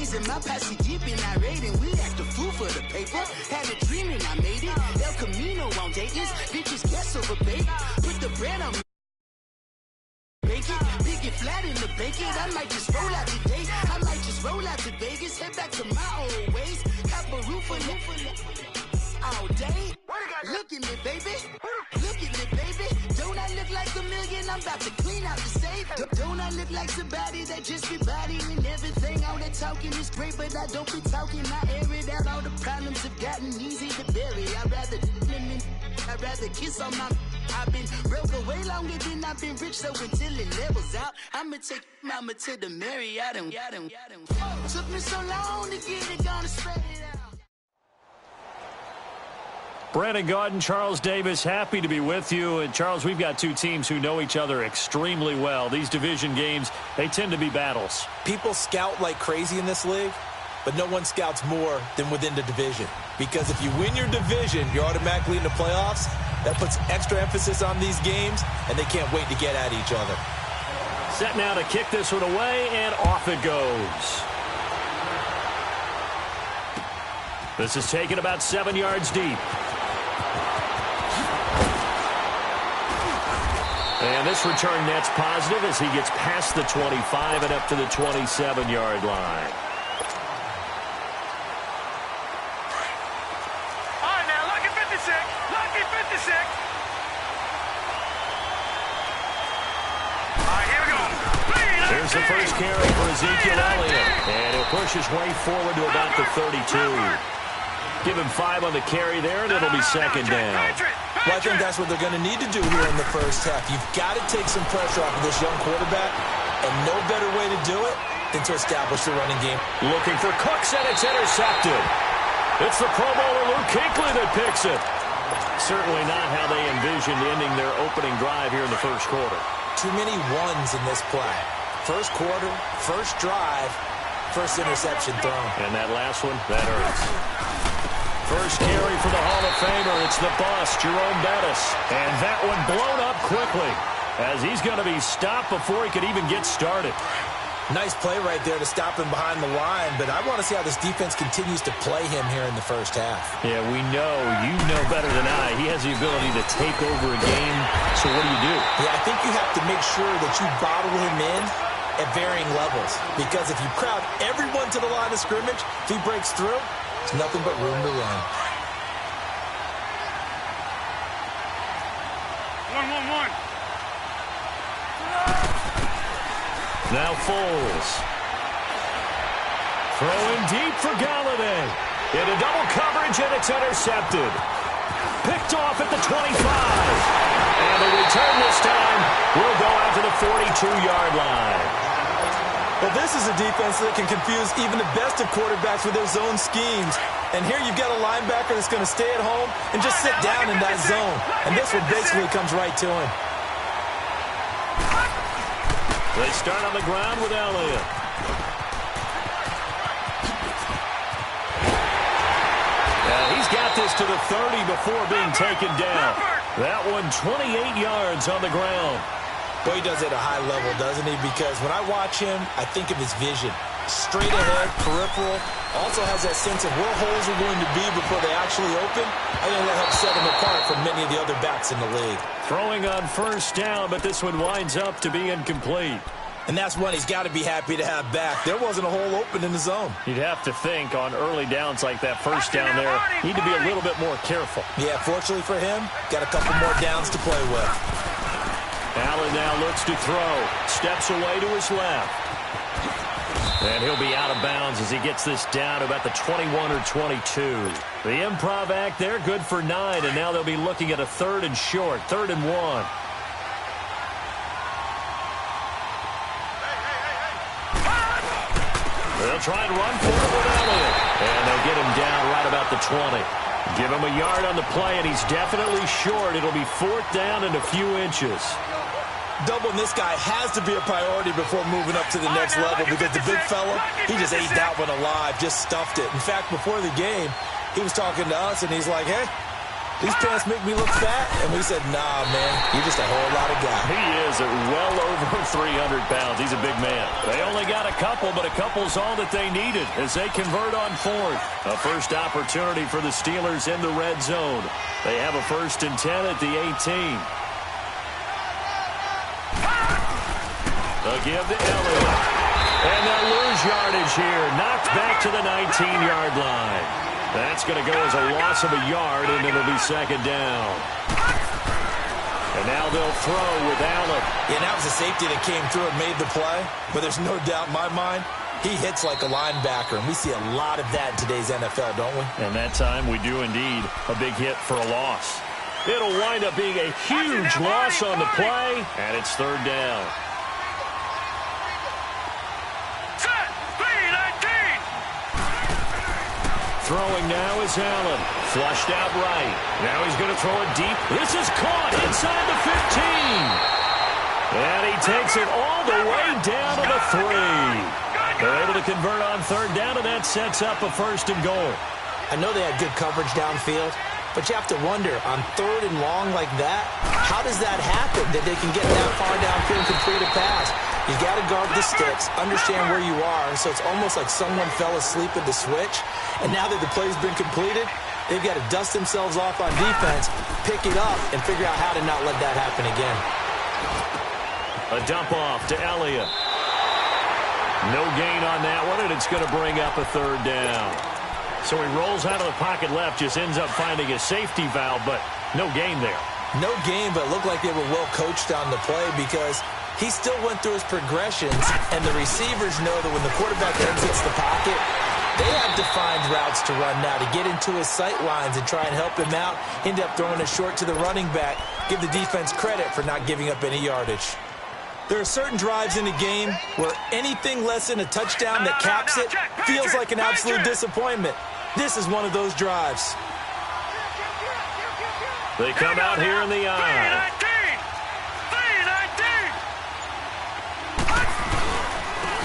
Ladies in my posse deep and irate, and we act a fool for the paper. Had a dream and I made it. El Camino on Dayton's. Bitches guess over bake. Put the bread on me. Bake it. Big it flat in the bacon. I might just roll out today. I might just roll out to Vegas. Head back to my old ways. Have a roof for all day. Look at me, baby. Look at me, baby. Don't I look like a million? I'm about to clean out the safe. Don't I look like somebody that just be bodying everything? All that talking is great, but I don't be talking. I air it out. All the problems have gotten easy to bury. I'd rather kiss on my. I've been broke way longer than I've been rich, so until it levels out, I'ma take mama to the Marriott and took me so long to get it, gonna spread it out. Brandon Gaudin, Charles Davis, happy to be with you. And, Charles, we've got two teams who know each other extremely well. These division games, they tend to be battles. People scout like crazy in this league, but no one scouts more than within the division. Because if you win your division, you're automatically in the playoffs. That puts extra emphasis on these games, and they can't wait to get at each other. Set now to kick this one away, and off it goes. This is taken about 7 yards deep. And this return net's positive as he gets past the 25 and up to the 27-yard line. All right, now, lucky 56. Lucky 56. All right, here we go. There's the first carry for Ezekiel Elliott. And he'll push his way forward to about the 32. Give him 5 on the carry there, and it'll be second down. Well, I think that's what they're going to need to do here in the first half. You've got to take some pressure off of this young quarterback, and no better way to do it than to establish the running game. Looking for Cooks, and it's intercepted. It's the Pro Bowler Luke Kuechly that picks it. Certainly not how they envisioned ending their opening drive here in the first quarter. Too many ones in this play. First quarter, first drive, first interception thrown. And that last one, that hurts. First carry for the Hall of Famer. It's the boss, Jerome Bettis. And that one blown up quickly as he's going to be stopped before he could even get started. Nice play right there to stop him behind the line, but I want to see how this defense continues to play him here in the first half. Yeah, we know. You know better than I. He has the ability to take over a game, so what do you do? Yeah, I think you have to make sure that you bottle him in at varying levels, because if you crowd everyone to the line of scrimmage, if he breaks through, there's nothing but room to run. 1-1-1. Now Foles. Throwing deep for Galladay. Into double coverage, and it's intercepted. Picked off at the 25. And the return this time will go out to the 42-yard line. Well, this is a defense that can confuse even the best of quarterbacks with their zone schemes. And here you've got a linebacker that's going to stay at home and just sit down in that zone. And this one basically comes right to him. They start on the ground with Elliott. He's got this to the 30 before being taken down. That one 28 yards on the ground. Well, he does it at a high level, doesn't he? Because when I watch him, I think of his vision. Straight ahead, peripheral. Also has that sense of where holes are going to be before they actually open. I think that helps set him apart from many of the other backs in the league. Throwing on first down, but this one winds up to be incomplete. And that's one he's got to be happy to have back. There wasn't a hole open in the zone. You'd have to think on early downs like that first down there, need to be a little bit more careful. Yeah, fortunately for him, got a couple more downs to play with. Allen now looks to throw. Steps away to his left. And he'll be out of bounds as he gets this down to about the 21 or 22. The improv act there, good for 9, and now they'll be looking at a 3rd and short, 3rd and 1. They'll try and run for it with Elliott. And they'll get him down right about the 20. Give him a yard on the play, and he's definitely short. It'll be 4th down and a few inches. Doubling this guy has to be a priority before moving up to the next level, because the big fella, he just ate that one alive, just stuffed it. In fact, before the game, he was talking to us, and he's like, hey, these pants make me look fat. And we said, nah, man, you're just a whole lot of guy. He is at well over 300 pounds. He's a big man. They only got a couple, but a couple's all that they needed as they convert on fourth. A first opportunity for the Steelers in the red zone. They have a 1st and 10 at the 18. They'll give to Elliott. And they'll lose yardage here. Knocked back to the 19-yard line. That's going to go as a loss of a yard, and it'll be 2nd down. And now they'll throw with Allen. Yeah, that was a safety that came through and made the play. But there's no doubt in my mind, he hits like a linebacker. And we see a lot of that in today's NFL, don't we? And that time we do indeed. A big hit for a loss. It'll wind up being a huge loss on the play, and it's 3rd down. Throwing now is Allen. Flushed out right. Now he's going to throw it deep. This is caught inside the 15. And he takes it all the way down to the 3. They're able to convert on 3rd down, and that sets up a 1st and goal. I know they had good coverage downfield, but you have to wonder, on 3rd and long like that, how does that happen, that they can get that far downfield and complete a pass? You got to guard the sticks, understand where you are, so it's almost like someone fell asleep at the switch, and now that the play's been completed, they've got to dust themselves off on defense, pick it up, and figure out how to not let that happen again. A dump off to Elliott. No gain on that one, and it's going to bring up a 3rd down. So he rolls out of the pocket left, just ends up finding a safety valve, but no gain there. No gain, but it looked like they were well coached on the play because he still went through his progressions, and the receivers know that when the quarterback exits the pocket, they have defined routes to run now to get into his sight lines and try and help him out. End up throwing it short to the running back. Give the defense credit for not giving up any yardage. There are certain drives in the game where anything less than a touchdown that caps it feels like an absolute disappointment. This is one of those drives. They come out here in the eye.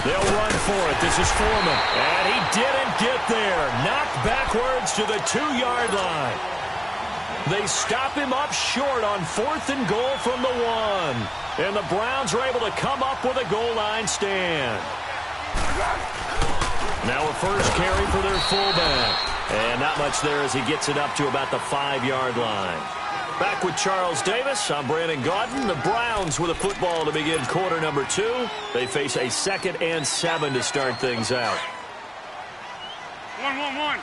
They'll run for it. This is Foreman. And he didn't get there. Knocked backwards to the 2-yard line. They stop him up short on 4th and goal from the 1. And the Browns are able to come up with a goal line stand. Now a first carry for their fullback. And not much there as he gets it up to about the 5-yard line. Back with Charles Davis, I'm Brandon Gaudin. The Browns with a football to begin quarter number 2. They face a 2nd and 7 to start things out. 1-1-1.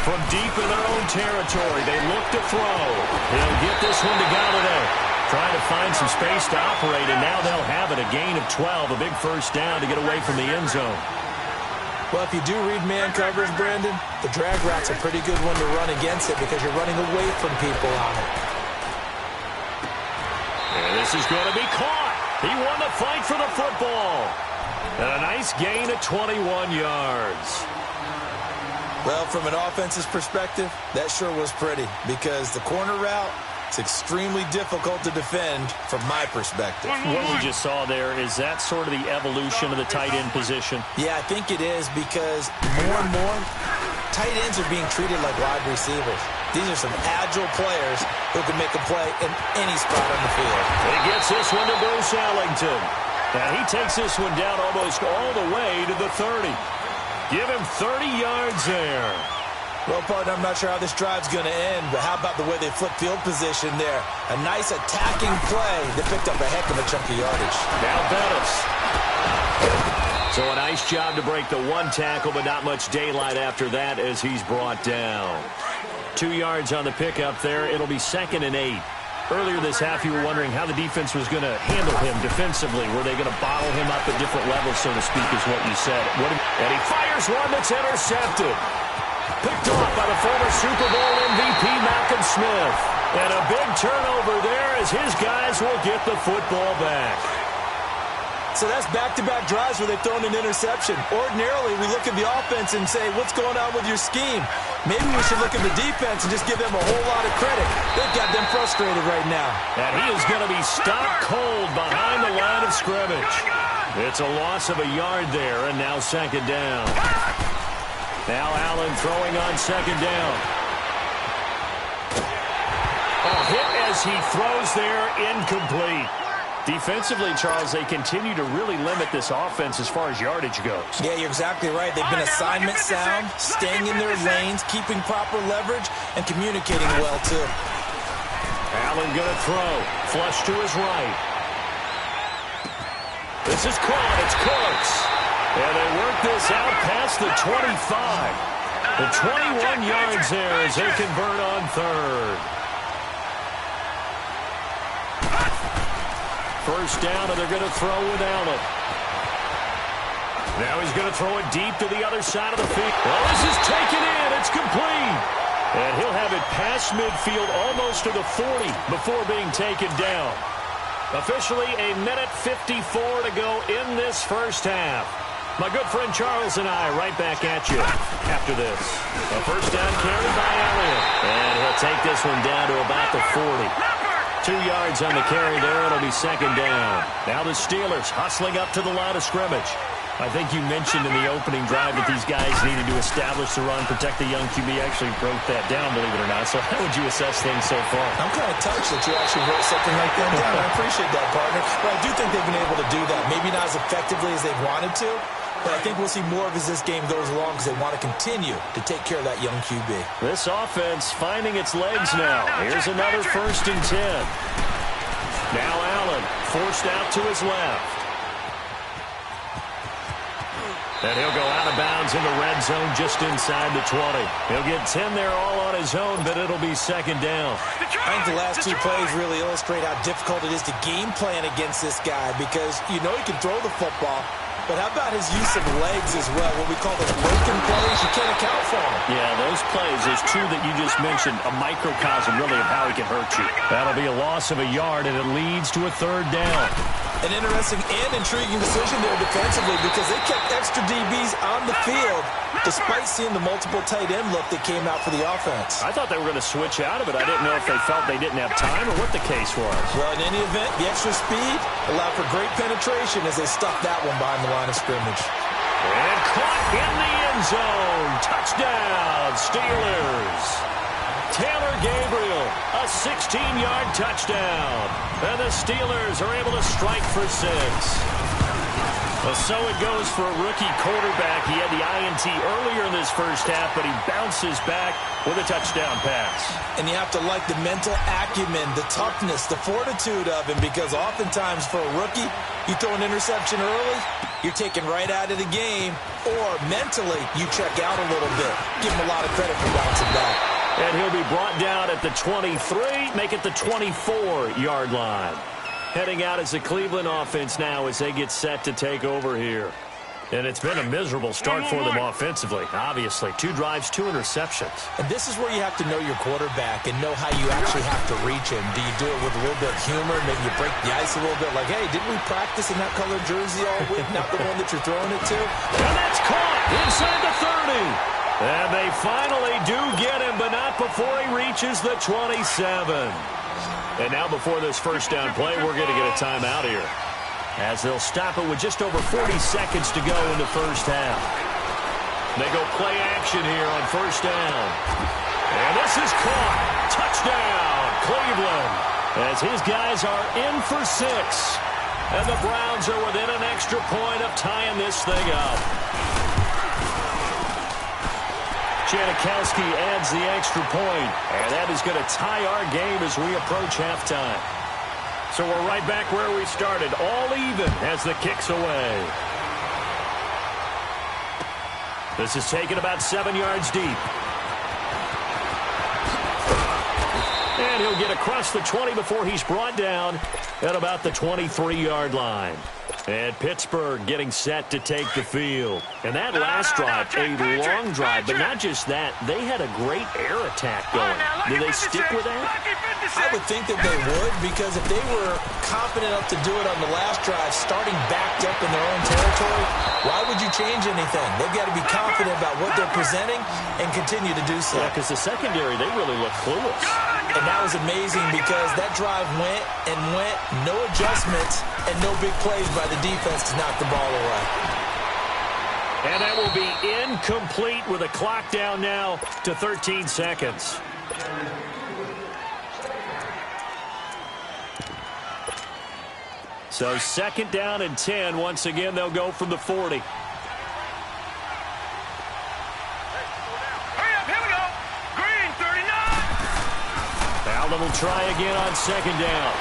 From deep in their own territory, they look to throw. They'll get this one to Golladay. Trying to find some space to operate, and now they'll have it. A gain of 12, a big 1st down to get away from the end zone. Well, if you do read man coverage, Brandon, the drag route's a pretty good one to run against it because you're running away from people on it. And this is going to be caught. He won the fight for the football. And a nice gain of 21 yards. Well, from an offense's perspective, that sure was pretty because the corner route, it's extremely difficult to defend from my perspective. What we just saw there, is that sort of the evolution of the tight end position? Yeah, I think it is because more and more, tight ends are being treated like wide receivers. These are some agile players who can make a play in any spot on the field. He gets this one to Bruce Ellington. And he takes this one down almost all the way to the 30. Give him 30 yards there. Well, partner, I'm not sure how this drive's going to end, but how about the way they flip field position there? A nice attacking play that picked up a heck of a chunk of yardage. Now Bettis. So a nice job to break the 1 tackle, but not much daylight after that as he's brought down. 2 yards on the pickup there. It'll be 2nd and 8. Earlier this half, you were wondering how the defense was going to handle him defensively. Were they going to bottle him up at different levels, so to speak, is what you said. And he fires one that's intercepted. Picked off by the former Super Bowl MVP, Malcolm Smith. And a big turnover there as his guys will get the football back. So that's back-to-back drives where they've thrown an interception. Ordinarily, we look at the offense and say, what's going on with your scheme? Maybe we should look at the defense and just give them a whole lot of credit. They've got them frustrated right now. And he is going to be stopped cold behind the line of scrimmage. It's a loss of a yard there, and now second down. Now Allen throwing on second down. A hit as he throws there, incomplete. Defensively, Charles, they continue to really limit this offense as far as yardage goes. Yeah, you're exactly right. They've been assignment sound, staying in their lanes, keeping proper leverage, and communicating well, too. Allen going to throw. Flush to his right. This is caught. It's Cooks. And they work this out past the 25. The 21 yards there as they convert on third. First down, and they're going to throw with Allen. Now he's going to throw it deep to the other side of the field. Well, this is taken in. It's complete. And he'll have it past midfield almost to the 40 before being taken down. Officially a minute 54 to go in this first half. My good friend Charles and I right back at you after this. A first down carry by Elliott. And he'll take this one down to about the 40. 2 yards on the carry there. It'll be second down. Now the Steelers hustling up to the line of scrimmage. I think you mentioned in the opening drive that these guys needed to establish the run, protect the young QB. Actually wrote that down, believe it or not. So how would you assess things so far? I'm kind of touched that you actually wrote something like that down. I appreciate that, partner. But I do think they've been able to do that. Maybe not as effectively as they wanted to, but I think we'll see more of as this game goes along because they want to continue to take care of that young QB. This offense finding its legs now. Here's another 1st and 10. Now Allen forced out to his left. And he'll go out of bounds in the red zone just inside the 20. He'll get 10 there all on his own, but it'll be second down. I think the last 2 plays really illustrate how difficult it is to game plan against this guy because you know he can throw the football, but how about his use of legs as well? What we call those broken plays, you can't account for them. Yeah, those plays, those 2 that you just mentioned, a microcosm really of how he can hurt you. That'll be a loss of a yard, and it leads to a third down. An interesting and intriguing decision there defensively because they kept extra DBs on the field despite seeing the multiple tight end look that came out for the offense. I thought they were going to switch out of it. I didn't know if they felt they didn't have time or what the case was. Well, in any event, the extra speed allowed for great penetration as they stuffed that one behind the line of scrimmage. And caught in the end zone. Touchdown, Steelers. Taylor Gabriel, a 16-yard touchdown. And the Steelers are able to strike for 6. Well, so it goes for a rookie quarterback. He had the INT earlier in this first half, but he bounces back with a touchdown pass. And you have to like the mental acumen, the toughness, the fortitude of him, because oftentimes for a rookie, you throw an interception early, you're taken right out of the game, or mentally you check out a little bit. Give him a lot of credit for bouncing back. And he'll be brought down at the 23, make it the 24-yard line. Heading out as the Cleveland offense now as they get set to take over here. And it's been a miserable start for them offensively, obviously. 2 drives, 2 interceptions. And this is where you have to know your quarterback and know how you actually have to reach him. Do you do it with a little bit of humor? Maybe you break the ice a little bit like, hey, didn't we practice in that colored jersey all week? Not the one that you're throwing it to? And that's caught inside the 30. And they finally do get him, but not before he reaches the 27. And now before this first down play, we're going to get a timeout here, as they'll stop it with just over 40 seconds to go in the first half. They go play action here on first down. And this is caught. Touchdown, Cleveland, as his guys are in for 6. And the Browns are within an extra point of tying this thing up. Janikowski adds the extra point, and that is going to tie our game as we approach halftime. So we're right back where we started, all even as the kick's away. This is taken about 7 yards deep. And he'll get across the 20 before he's brought down at about the 23-yard line. And Pittsburgh getting set to take the field. And that last drive, a long drive, but not just that. They had a great air attack going. Do they stick with that? I would think that they would, because if they were confident enough to do it on the last drive, starting backed up in their own territory, why would you change anything? They've got to be confident about what they're presenting and continue to do so. Yeah, because the secondary, they really look clueless. And that was amazing because that drive went and went, no adjustments, and no big plays by the defense to knock the ball away. And that will be incomplete with a clock down now to 13 seconds. So 2nd down and 10. Once again, they'll go from the 40. Will try again on 2nd down.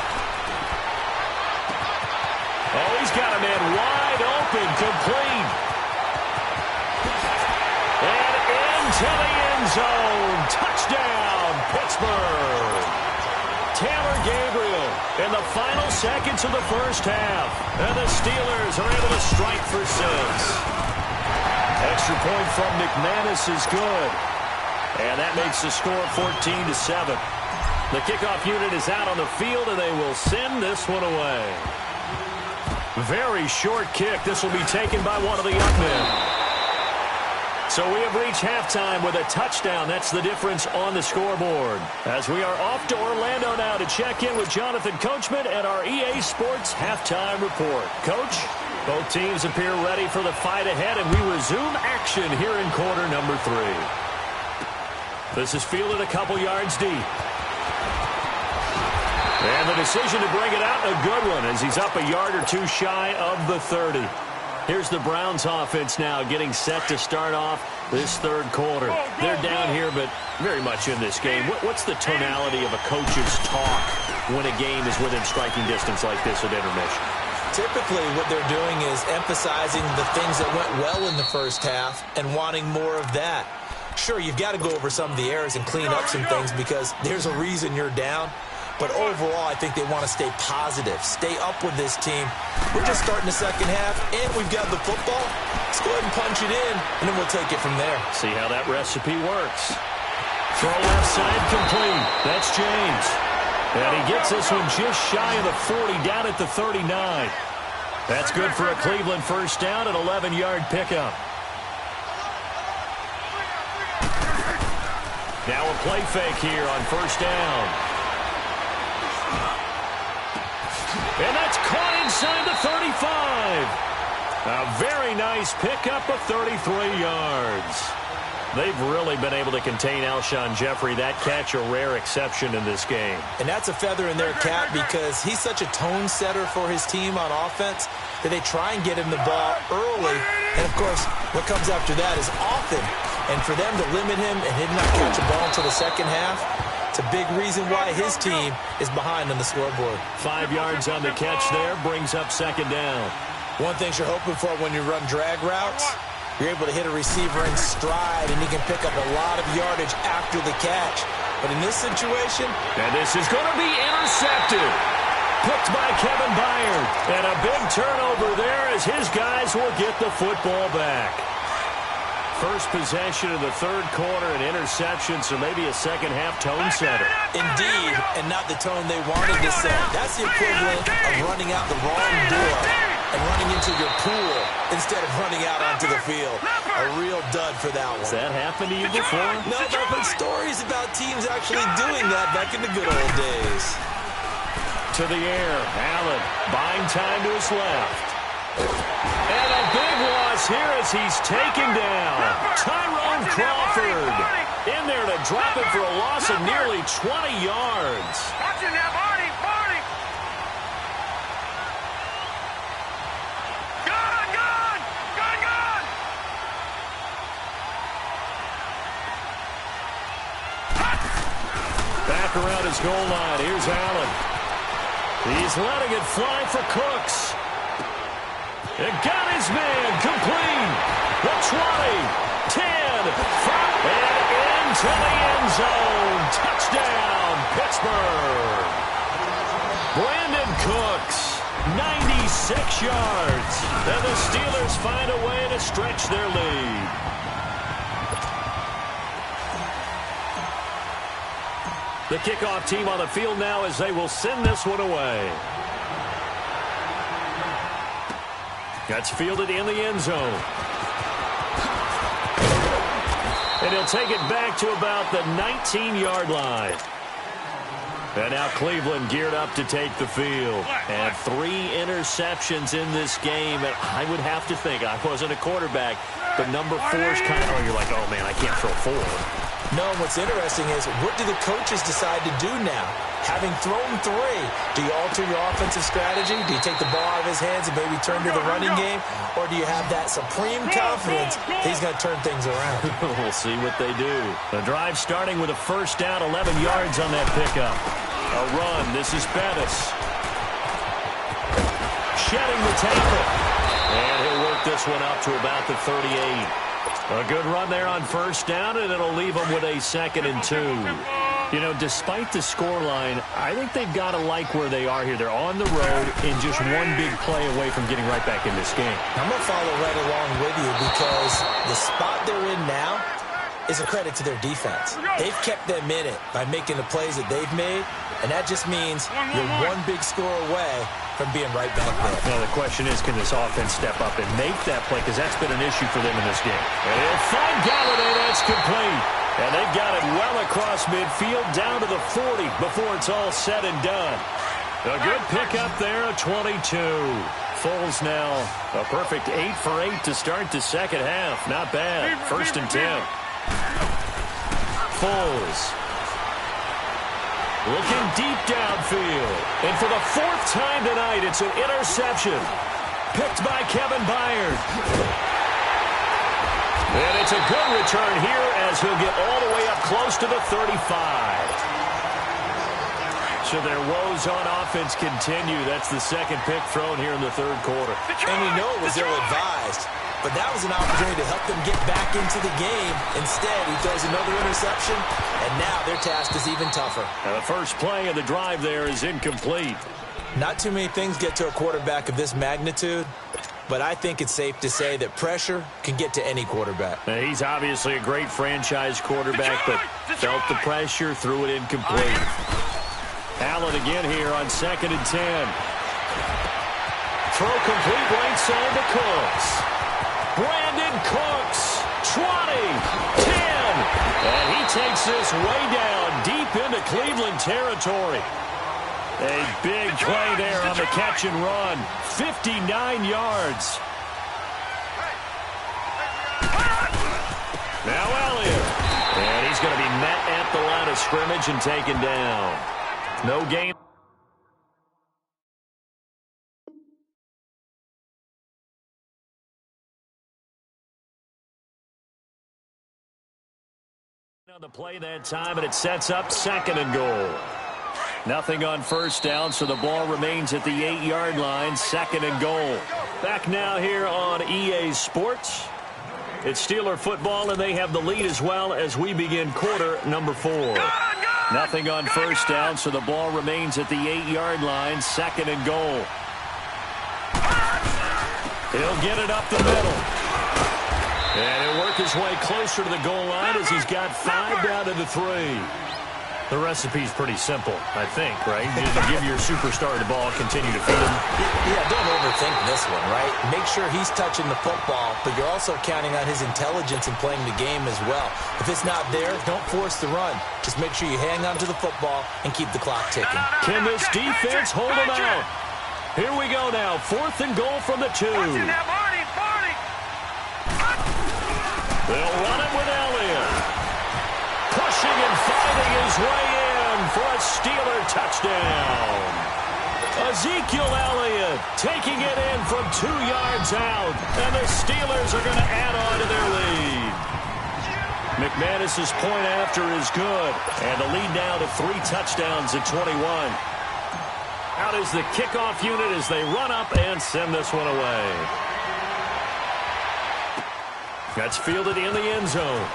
Oh, he's got a man wide open, complete. And into the end zone. Touchdown, Pittsburgh. Taylor Gabriel in the final seconds of the first half. And the Steelers are able to strike for 6. Extra point from McManus is good. And that makes the score 14-7. The kickoff unit is out on the field, and they will send this one away. Very short kick. This will be taken by one of the young men. So we have reached halftime with a touchdown. That's the difference on the scoreboard. As we are off to Orlando now to check in with Jonathan Coachman and our EA Sports Halftime Report. Coach, both teams appear ready for the fight ahead, and we resume action here in quarter number 3. This is fielded a couple yards deep. And the decision to bring it out, a good one, as he's up a yard or 2 shy of the 30. Here's the Browns offense now getting set to start off this 3rd quarter. They're down here, but very much in this game. What's the tonality of a coach's talk when a game is within striking distance like this at intermission? Typically, what they're doing is emphasizing the things that went well in the first half and wanting more of that. Sure, you've got to go over some of the errors and clean up some things because there's a reason you're down. But overall, I think they want to stay positive, stay up with this team. We're just starting the second half, and we've got the football. Let's go ahead and punch it in, and then we'll take it from there. See how that recipe works. Throw left side complete. That's James. And he gets this one just shy of the 40, down at the 39. That's good for a Cleveland first down, an 11-yard pickup. Now a play fake here on first down. And that's caught inside the 35. A very nice pickup of 33 yards. They've really been able to contain Alshon Jeffrey. That catch a rare exception in this game. And that's a feather in their cap because he's such a tone setter for his team on offense that they try and get him the ball early. And, of course, what comes after that is often. And for them to limit him and him not catch a ball until the second half, it's a big reason why his team is behind on the scoreboard. 5 yards on the catch there brings up second down. One thing you're hoping for when you run drag routes, you're able to hit a receiver in stride, and he can pick up a lot of yardage after the catch. But in this situation... And this is going to be intercepted. Picked by Kevin Byard. And a big turnover there as his guys will get the football back. First possession of the 3rd quarter, an interception, so maybe a second-half tone setter. Indeed, and not the tone they wanted to set. That's the equivalent of running out the wrong door and running into your pool instead of running out onto the field. A real dud for that one. Has that happened to you before? No, but I've heard stories about teams actually doing that back in the good old days. To the air, Allen buying time to his left. And a big loss here as he's taken down. Tyrone Crawford in there to drop it for a loss of nearly 20 yards. Watching that, Barney. Gun. Back around his goal line. Here's Allen. He's letting it fly for Cooks. It got his man complete. The 20, 10, 5, and into the end zone. Touchdown, Pittsburgh. Brandon Cooks, 96 yards. And the Steelers find a way to stretch their lead. The kickoff team on the field now as they will send this one away. That's fielded in the end zone. And he'll take it back to about the 19-yard line. And now Cleveland geared up to take the field. And 3 interceptions in this game. And I would have to think, I wasn't a quarterback, but number 4 is kind of, you're like, oh, man, I can't throw 4. No, what's interesting is, what do the coaches decide to do now? Having thrown 3, do you alter your offensive strategy? Do you take the ball out of his hands and maybe turn to the running game? Or do you have that supreme confidence that he's going to turn things around? We'll see what they do. The drive starting with a first down, 11 yards on that pickup. A run. This is Bettis. Shedding the tackle. And he'll work this one up to about the 38. A good run there on first down, and it'll leave them with a 2nd and 2. You know, despite the scoreline, I think they've got to like where they are here. They're on the road and just one big play away from getting right back in this game. I'm going to follow right along with you because the spot they're in now is a credit to their defense. They've kept them in it by making the plays that they've made, and that just means you're one big score away from being right back there. Now, the question is, can this offense step up and make that play? Because that's been an issue for them in this game. And he'll find Galladay. That's complete. And they've got it well across midfield down to the 40 before it's all said and done. A good pickup there, a 22. Foles now a perfect 8 for 8 to start the second half. Not bad. 1st and 10. Foles. Looking deep downfield. And for the 4th time tonight, it's an interception. Picked by Kevin Byard. And it's a good return here as he'll get all the way up close to the 35. So their woes on offense continue. That's the 2nd pick thrown here in the 3rd quarter. And we know it was ill-advised, but that was an opportunity to help them get back into the game. Instead, he throws another interception, and now their task is even tougher. Now the first play of the drive there is incomplete. Not too many things get to a quarterback of this magnitude, but I think it's safe to say that pressure can get to any quarterback. Now, he's obviously a great franchise quarterback, but felt the pressure, threw it incomplete. Allen again here on 2nd and 10. Throw complete right side to Cooks. Brandon Cooks, 20, 10. And he takes this way down deep into Cleveland territory. A big play there on the catch and run. 59 yards. Now Elliott. And he's going to be met at the line of scrimmage and taken down. No game. On the play that time, and it sets up 2nd and goal. Nothing on first down, so the ball remains at the 8-yard line. 2nd and goal. Back now here on EA Sports. It's Steeler football, and they have the lead as well as we begin quarter number 4. Nothing on first down, so the ball remains at the 8-yard line. 2nd and goal. He'll get it up the middle. And he'll work his way closer to the goal line as he's got 5 down to the 3. The recipe's pretty simple, I think, right? Just give your superstar the ball, continue to feed him. Yeah, don't overthink this one, right? Make sure he's touching the football, but you're also counting on his intelligence in playing the game as well. If it's not there, don't force the run. Just make sure you hang on to the football and keep the clock ticking. Can this defense hold him out? Here we go now. 4th and goal from the 2. They'll run it with Elliott. Pushing and fighting his way in for a Steeler touchdown. Ezekiel Elliott taking it in from 2 yards out. And the Steelers are going to add on to their lead. McManus's point after is good. And the lead now to 3 touchdowns at 21. Out is the kickoff unit as they run up and send this one away. That's fielded in the end zone.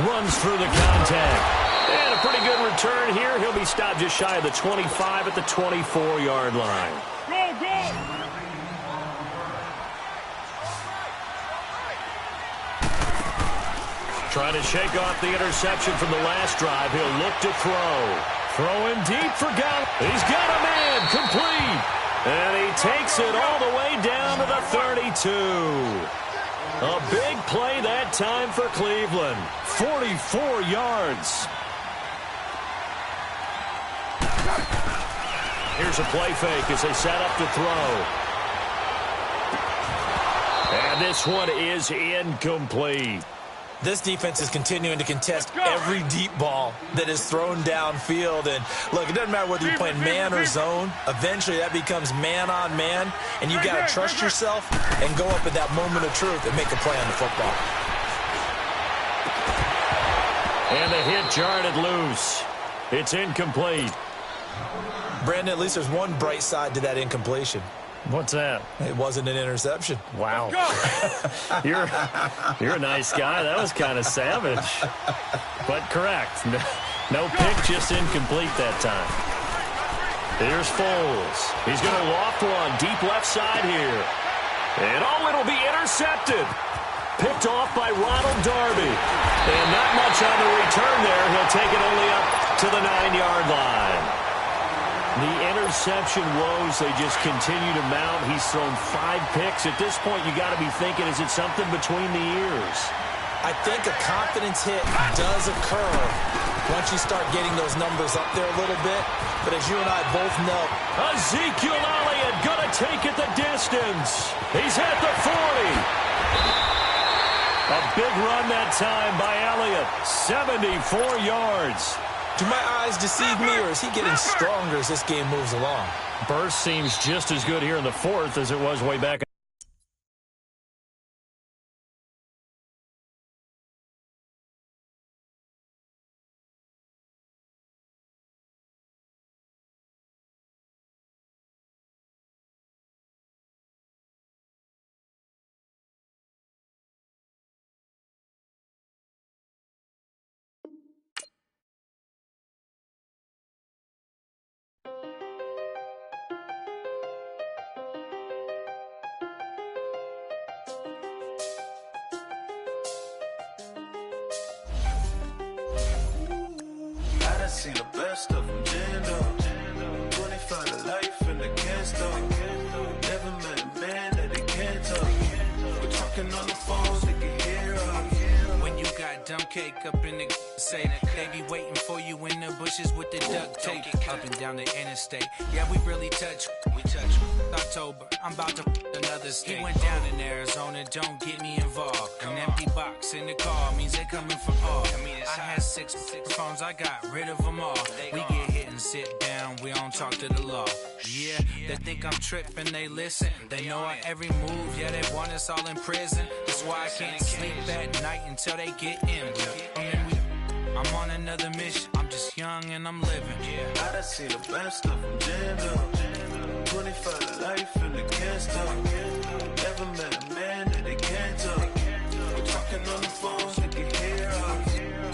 Runs through the contact. And a pretty good return here. He'll be stopped just shy of the 25 at the 24-yard line. Go, go! Trying to shake off the interception from the last drive. He'll look to throw. Throwing deep for Gallup. He's got a man. Complete. And he takes it all the way down to the 32. A big play that time for Cleveland. 44 yards. Here's a play fake as they set up to throw. And this one is incomplete. This defense is continuing to contest every deep ball that is thrown downfield. And, look, it doesn't matter whether you're playing man or zone. Eventually, that becomes man-on-man, and you've got to trust yourself and go up at that moment of truth and make a play on the football. And the hit jarred it loose. It's incomplete. Brandon, at least there's one bright side to that incompletion. What's that? It wasn't an interception. Wow. You're a nice guy. That was kind of savage. But correct. No pick, just incomplete that time. Here's Foles. He's going to loft one deep left side here. And it'll be intercepted. Picked off by Ronald Darby. And not much on the return there. He'll take it only up to the 9-yard line. The interception woes, they just continue to mount. He's thrown 5 picks. At this point, you got to be thinking, is it something between the ears? I think a confidence hit does occur once you start getting those numbers up there a little bit. But as you and I both know, Ezekiel Elliott going to take it the distance. He's at the 40. A big run that time by Elliott. 74 yards. Do my eyes deceive me, or is he getting stronger as this game moves along? Burst seems just as good here in the 4th as it was way back. See the best of them, Jando. 25 to life and they can't stop. Never met a man that they can't talk. We're talking on the phones, they can hear us. When you got dumb cake up in the say that they be waiting for you in the bushes with the duct tape up and down the interstate. Yeah, we really touch. We touch. October, I'm about to another state. He went down in Arizona, don't get me involved. An empty box in the car means they coming from all. I had six phones, I got rid of them all. We get hit and sit down, we don't talk to the law. Yeah, they think I'm tripping, they listen. They know our every move, yeah, they want us all in prison. That's why I can't sleep at night until they get in. I'm on another mission, I'm just young and I'm living. I done seen the best of them, Jando. 25 to life and they can't stop. Never met a man that they can't talk. We're talking on the phones, they can hear us.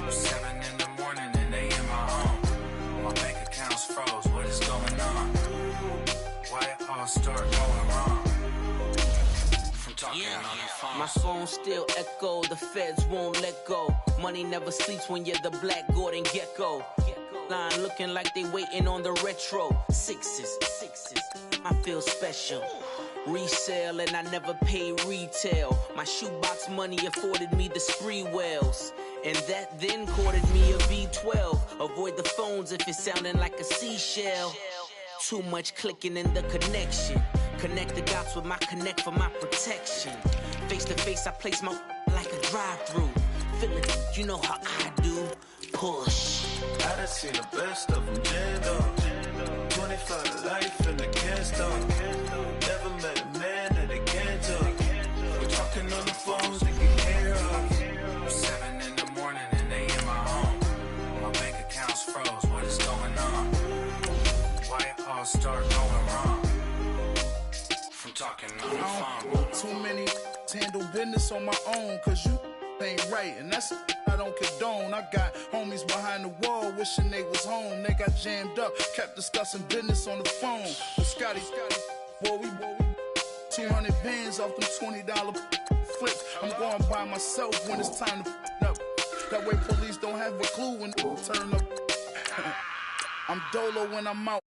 7 in the morning and they in my home. My bank account's froze, what is going on? Why it all start going wrong? From talking on the phone. My phone still echo, the feds won't let go. Money never sleeps when you're the Black Gordon Gecko. Line looking like they waiting on the retro. Sixes, I feel special. Resale and I never pay retail. My shoebox money afforded me the spree wells. And that then courted me a V12. Avoid the phones if it's sounding like a seashell. Too much clicking in the connection. Connect the dots with my connect for my protection. Face to face, I place my like a drive-through. Feel it, you know how I do. Push. I done seen the best of them, Jando. 25 to life and they can't stop. Never met a man that they can't talk. We're talking on the phones, they can hear us. 7 in the morning and they in my home. My bank account's froze, what is going on? Why it all start going wrong? From talking on the phone. Too many handle business on my own, cause you ain't right, and that's I don't condone. I got homies behind the wall wishing they was home. They got jammed up, kept discussing business on the phone. But Scotty, boy, we 200 bands off them $20 flips. I'm going by myself when it's time to up. That way police don't have a clue when they turn up. I'm dolo when I'm out.